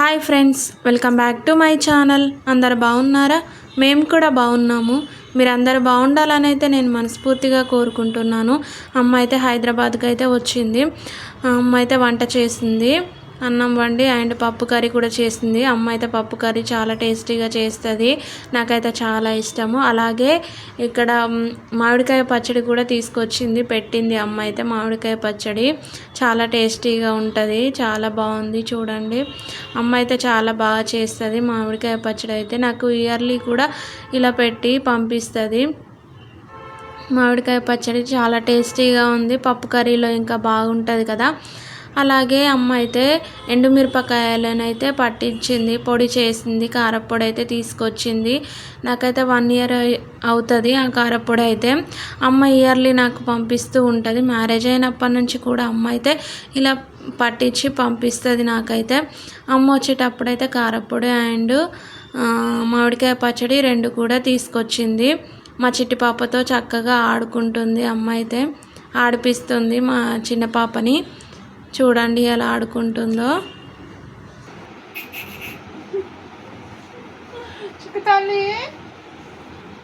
Hi friends, welcome back to my channel. అందరు బాగున్నారా? మేము కూడా బాగున్నాము. మీరందరూ బాగుండాలని అయితే నేను మనస్ఫూర్తిగా కోరుకుంటున్నాను. అమ్మ అయితే హైదరాబాద్కి అయితే వచ్చింది. అమ్మ అయితే వంట చేసింది, అన్నం వండి అండ్ పప్పు కర్రీ కూడా చేసింది. అమ్మ అయితే పప్పు కర్రీ చాలా టేస్టీగా చేస్తుంది, నాకైతే చాలా ఇష్టము. అలాగే ఇక్కడ మామిడికాయ పచ్చడి కూడా తీసుకొచ్చింది, పెట్టింది అమ్మ అయితే. మామిడికాయ పచ్చడి చాలా టేస్టీగా ఉంటుంది, చాలా బాగుంది. చూడండి, అమ్మ అయితే చాలా బాగా చేస్తుంది మామిడికాయ పచ్చడి అయితే. నాకు ఇయర్లీ కూడా ఇలా పెట్టి పంపిస్తుంది. మామిడికాయ పచ్చడి చాలా టేస్టీగా ఉంది, పప్పు కర్రీలో ఇంకా బాగుంటుంది కదా. అలాగే అమ్మ అయితే ఎండుమిరపకాయలను అయితే పట్టించింది, పొడి చేసింది, కారపొడి అయితే తీసుకొచ్చింది. నాకైతే 1 year అవుతుంది ఆ కారపొడి అయితే. అమ్మ ఇయర్లీ నాకు పంపిస్తూ ఉంటుంది. మ్యారేజ్ అయినప్పటి నుంచి కూడా అమ్మ అయితే ఇలా పట్టించి పంపిస్తుంది నాకైతే. అమ్మ వచ్చేటప్పుడైతే కారపొడి అండ్ మామిడికాయ పచ్చడి 2 కూడా తీసుకొచ్చింది. మా చిట్టి పాపతో చక్కగా ఆడుకుంటుంది అమ్మ అయితే, ఆడిపిస్తుంది మా చిన్న పాపని. చూడండి ఎలా ఆడుకుంటుందో. చిక్కుతల్లి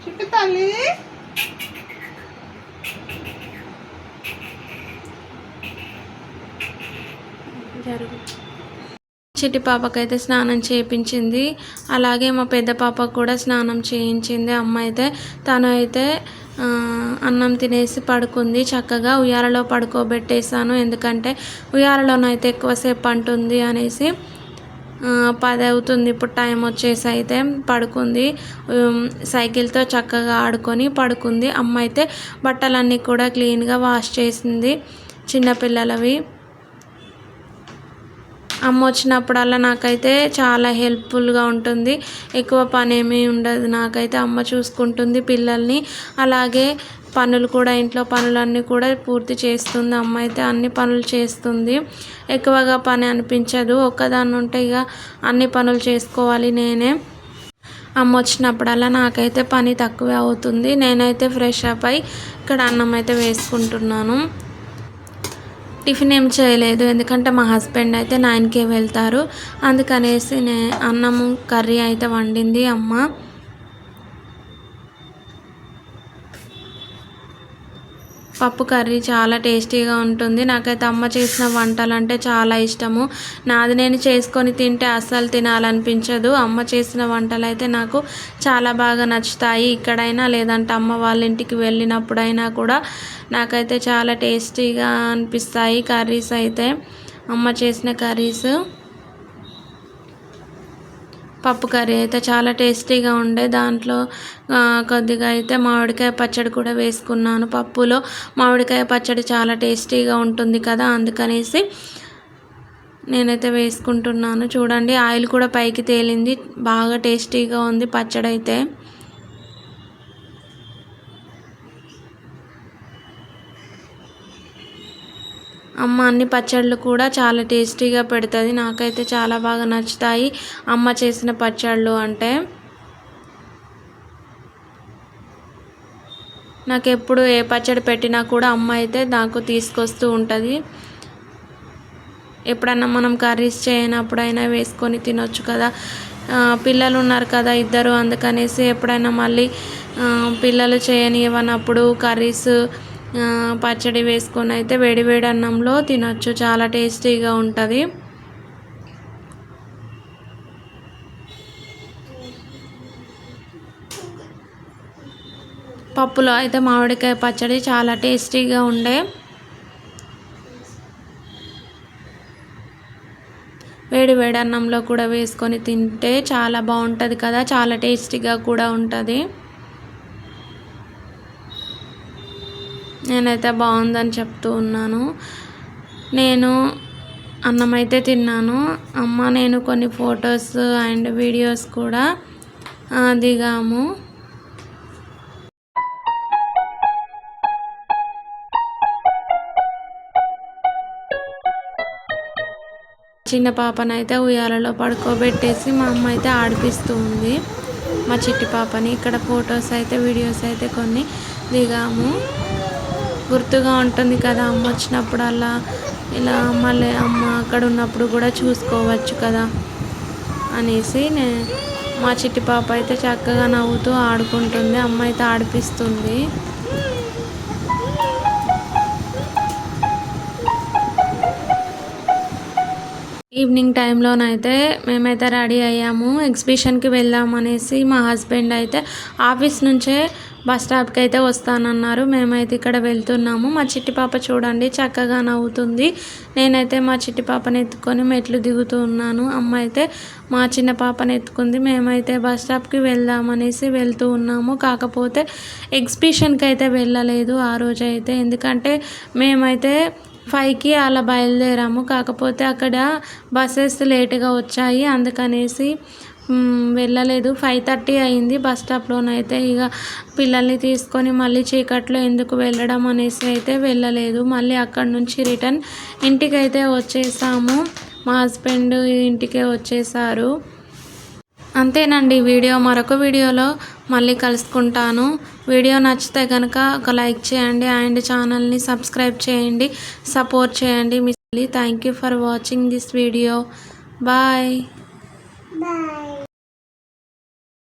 చిక్కుతల్లి చిట్టి పాపకైతే స్నానం చేయించింది. అలాగే మా పెద్ద పాపకు కూడా స్నానం చేయించింది అమ్మ అయితే. తను అయితే అన్నం తినేసి పడుకుంది. చక్కగా ఉయ్యాలలో పడుకోబెట్టేశాను, ఎందుకంటే ఉయ్యాలలోనైతే ఎక్కువసేపు అంటుంది అనేసి. 10 అవుతుంది ఇప్పుడు టైం వచ్చేసి. అయితే పడుకుంది, సైకిల్తో చక్కగా ఆడుకొని పడుకుంది. అమ్మ అయితే బట్టలన్నీ కూడా క్లీన్గా వాష్ చేసింది, చిన్నపిల్లలవి. అమ్మ వచ్చినప్పుడల్లా నాకైతే చాలా హెల్ప్ఫుల్గా ఉంటుంది, ఎక్కువ పని ఏమీ ఉండదు నాకైతే. అమ్మ చూసుకుంటుంది పిల్లల్ని, అలాగే పనులు కూడా, ఇంట్లో పనులన్నీ కూడా పూర్తి చేస్తుంది అమ్మ అయితే. అన్ని పనులు చేస్తుంది, ఎక్కువగా పని అనిపించదు. ఒక్కదాన్ని ఉంటే ఇక అన్ని పనులు చేసుకోవాలి నేనే. అమ్మ వచ్చినప్పుడల్లా నాకైతే పని తక్కువే అవుతుంది. నేనైతే ఫ్రెష్ అప్ అయి ఇక్కడ అన్నం అయితే వేసుకుంటున్నాను. టిఫిన్ ఏం చేయలేదు, ఎందుకంటే మా హస్బెండ్ అయితే 9కే వెళ్తారు. అందుకనేసి అన్నము కర్రీ అయితే వండింది అమ్మ. పప్పు కర్రీ చాలా టేస్టీగా ఉంటుంది. నాకైతే అమ్మ చేసిన వంటలు అంటే చాలా ఇష్టము. నాది నేను చేసుకొని తింటే అస్సలు తినాలనిపించదు. అమ్మ చేసిన వంటలు అయితే నాకు చాలా బాగా నచ్చుతాయి. ఇక్కడైనా లేదంటే అమ్మ వాళ్ళ ఇంటికి వెళ్ళినప్పుడైనా కూడా నాకైతే చాలా టేస్టీగా అనిపిస్తాయి కర్రీస్ అయితే, అమ్మ చేసిన కర్రీస్. పప్పు కర్రీ అయితే చాలా టేస్టీగా ఉండే. దాంట్లో కొద్దిగా అయితే మామిడికాయ పచ్చడి కూడా వేసుకున్నాను. పప్పులో మామిడికాయ పచ్చడి చాలా టేస్టీగా ఉంటుంది కదా, అందుకనేసి నేనైతే వేసుకుంటున్నాను. చూడండి, ఆయిల్ కూడా పైకి తేలింది, బాగా టేస్టీగా ఉంది పచ్చడి అయితే. అమ్మ అన్ని పచ్చళ్ళు కూడా చాలా టేస్టీగా పెడుతుంది, నాకైతే చాలా బాగా నచ్చుతాయి అమ్మ చేసిన పచ్చళ్ళు అంటే. నాకు ఎప్పుడు ఏ పచ్చడి పెట్టినా కూడా అమ్మ అయితే నాకు తీసుకొస్తూ ఉంటుంది. ఎప్పుడన్నా మనం కర్రీస్ చేయనప్పుడైనా వేసుకొని తినొచ్చు కదా. పిల్లలు ఉన్నారు కదా 2, అందుకనేసి ఎప్పుడైనా మళ్ళీ పిల్లలు చేయనివ్వనప్పుడు కర్రీస్ పచ్చడి వేసుకొని అయితే వేడివేడి అన్నంలో తినొచ్చు, చాలా టేస్టీగా ఉంటుంది. పప్పులో అయితే మామిడికాయ పచ్చడి చాలా టేస్టీగా ఉండే. వేడి అన్నంలో కూడా వేసుకొని తింటే చాలా బాగుంటుంది కదా, చాలా టేస్టీగా కూడా ఉంటుంది. నేనైతే బాగుందని చెప్తూ ఉన్నాను. నేను అన్నం అయితే తిన్నాను. అమ్మ నేను కొన్ని ఫొటోస్ అండ్ వీడియోస్ కూడా దిగాము. చిన్న పాపనైతే ఉయ్యాలలో పడుకోబెట్టేసి మా అమ్మ అయితే ఆడిపిస్తూ ఉంది మా చిట్టి పాపని. ఇక్కడ ఫొటోస్ అయితే వీడియోస్ అయితే కొన్ని దిగాము, గుర్తుగా ఉంటుంది కదా. అమ్మ వచ్చినప్పుడల్లా ఇలా మళ్ళీ అమ్మ అక్కడ ఉన్నప్పుడు కూడా చూసుకోవచ్చు కదా. అనేసి మా చిట్టి పాప అయితే చక్కగా నవ్వుతూ ఆడుకుంటుంది. అమ్మ అయితే ఆడిపిస్తుంది. ఈవినింగ్ టైంలోనైతే మేమైతే రెడీ అయ్యాము. ఎగ్జిబిషన్కి వెళ్దామనేసి మా హస్బెండ్ అయితే ఆఫీస్ నుంచే బస్ స్టాప్కి అయితే వస్తానన్నారు. మేమైతే ఇక్కడ వెళ్తున్నాము. మా చిట్టి పాప చూడండి చక్కగా నవ్వుతుంది. నేనైతే మా చిట్టి పాపని ఎత్తుకొని మెట్లు దిగుతూ ఉన్నాను. అమ్మ అయితే మా చిన్న పాపని ఎత్తుకుంది. మేమైతే బస్ స్టాప్కి వెళ్దామనేసి వెళ్తూ ఉన్నాము. కాకపోతే ఎగ్జిబిషన్కి అయితే వెళ్ళలేదు ఆ రోజు అయితే. ఎందుకంటే మేమైతే 5కి అలా బయలుదేరాము. కాకపోతే అక్కడ బస్సెస్ లేటుగా వచ్చాయి. అందుకనేసి వెళ్ళలేదు. 5:30 అయింది బస్ స్టాప్లోనైతే. ఇక పిల్లల్ని తీసుకొని మళ్ళీ చీకట్లో ఎందుకు వెళ్ళడం అనేసి అయితే వెళ్ళలేదు. మళ్ళీ అక్కడ నుంచి రిటర్న్ ఇంటికైతే వచ్చేసాము. మా హస్బెండ్ ఇంటికే వచ్చేసారు. అంతేనండి వీడియో. మరొక వీడియోలో మళ్ళీ కలుసుకుంటాను. వీడియో నచ్చితే కనుక ఒక లైక్ చేయండి అండ్ ఛానల్ని సబ్స్క్రైబ్ చేయండి, సపోర్ట్ చేయండి. Thank you for watching this video. Bye.